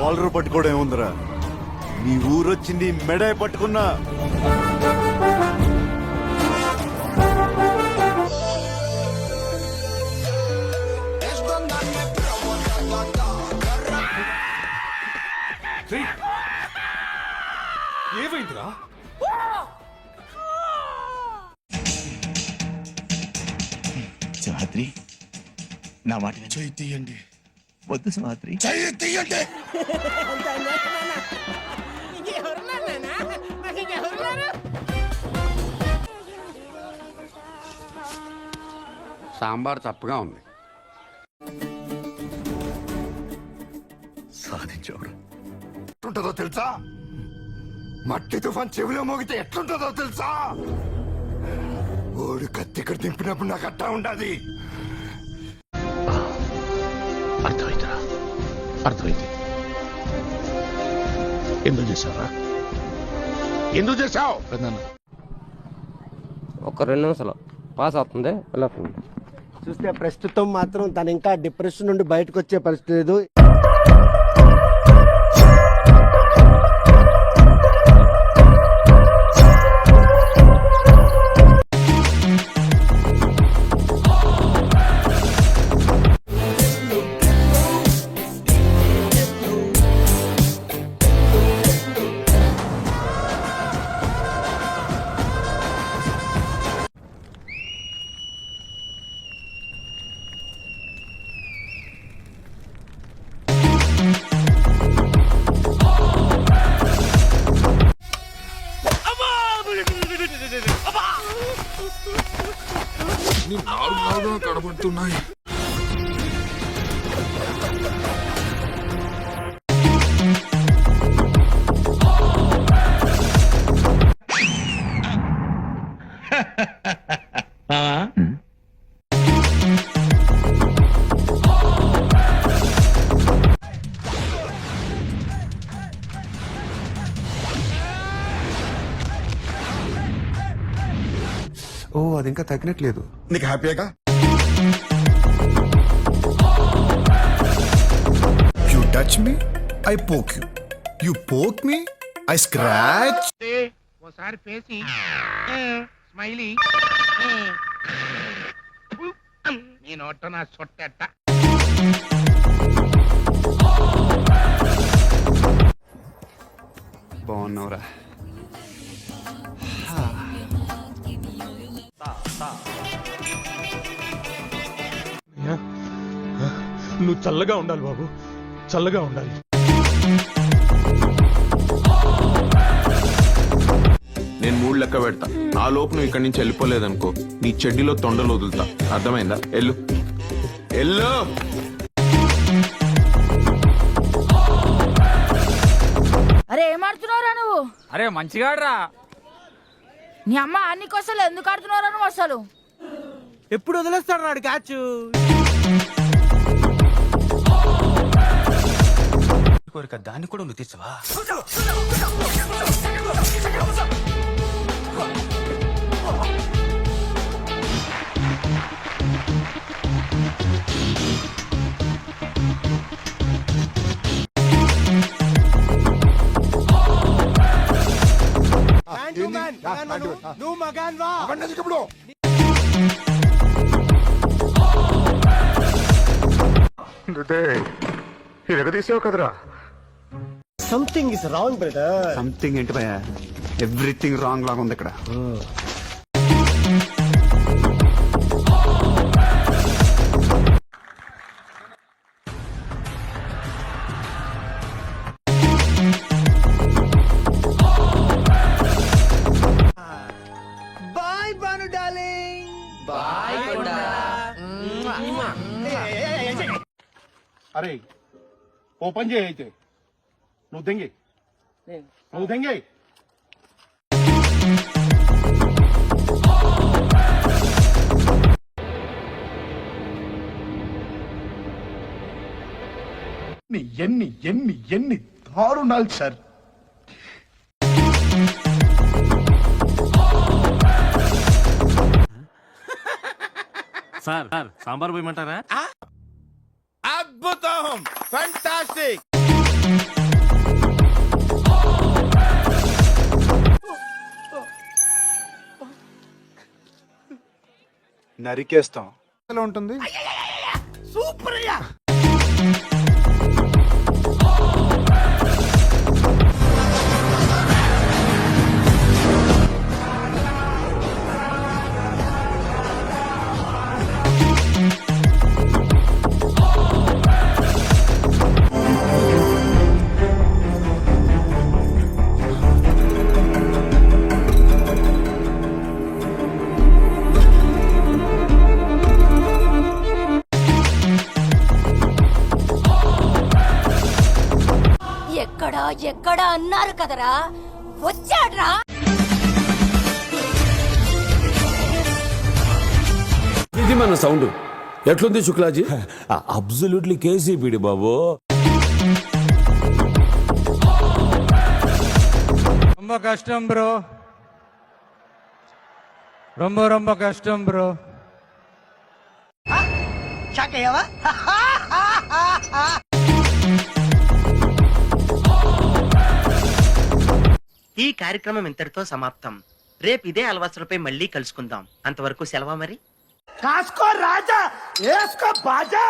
Caller పట్టుకోవడం ఏముందిరా, నీ ఊరొచ్చింది మెడే పట్టుకున్నా. ఏమైందిరా? సింహాద్రి, నా మాట చెయ్యి తీయండి. వద్దు సింహాద్రి. చెయ్యి తీయండి. సాంబార్ చప్పగా ఉంది. సాధించవరా. ఎట్లుంటుందో తెలుసా? మట్టి తుఫాన్ చెవిలో మోగితే ఎట్లుంటుందో తెలుసా? ఓడి కత్తి ఇక్కడ దింపినప్పుడు నాకు అట్టా ఉండాలి. అర్థమైందిరా, అర్థమైంది. ఎందుకు చేశావురా? ఎందుకు చేశావు? ఒక 2 నిమిషాలు పాస్ అవుతుంది. చూస్తే ప్రస్తుతం మాత్రం తను ఇంకా డిప్రెషన్ నుండి బయటకు వచ్చే పరిస్థితి లేదు. కనబడుతున్నాయి. ఓ, అది ఇంకా తగ్గినట్లేదు. నీకు హ్యాపీగా? You touch me, I poke you. You poke me, I scratch. ఓసారి పేసి స్మైలీ నీ నోట నా సొట్టెట్ట. బాగున్నావురా. నువ్వు చల్లగా ఉండాలి బాబు, చల్లగా ఉండాలి. నేను 3 లెక్క పెడతా. ఆ లోపు నువ్వు ఇక్కడి నుంచి వెళ్ళిపోలేదనుకో, నీ చెడ్డీలో తొండలు వదులుతా. అర్థమైందా? ఎల్లు ఎల్లు. అరే ఏం ఆడుతున్నావురా నువ్వు? అరే మంచిగా రా. నీ అమ్మ అన్ని కోసలు ఎందుకు ఆడుతున్నావురా నువ్వు అసలు? ఎప్పుడు వదిలేస్తాడు నాడు క్యాచ్? కోరిక దాన్ని కూడా నువ్వు తీసావా? నువ్వు మగాన్ వా. ఇప్పుడు తీసావు కదరా. Something is wrong brother. Something ఏంటి భయ? ఎవ్రీథింగ్ రాంగ్ లాగా ఉంది ఇక్కడ. Bye Banu darling. బాయ్ కొండా. అరే ఓపెన్ చేయి అయితే. నువ్వు దెంగే, నువ్వు దెంగే. ఎన్ని ఎన్ని ఎన్ని దారుణాలు సార్. సార్ సాంబార్ పోయమంటారా? అద్భుతం, ఫంటాస్టిక్. నరికేస్తాం. ఎలా ఉంటుంది? ఎక్కడా ఎక్కడా అన్నారు కదరా, వచ్చాడ్రా. ఇది మన సౌండ్ ఎట్లుంది శుక్లాజీ? అబ్సల్యూట్లీ కేసీపీడి బాబు. ரொம்ப కష్టం బ్రో, ரொம்ப కష్టం బ్రో. ఈ కార్యక్రమం ఇంతటితో సమాప్తం. రేపు ఇదే అలవాసులపై మళ్ళీ కలుసుకుందాం. అంతవరకు సెలవా మరి. కాసుకో రాజా, ఏసుకో బాజా.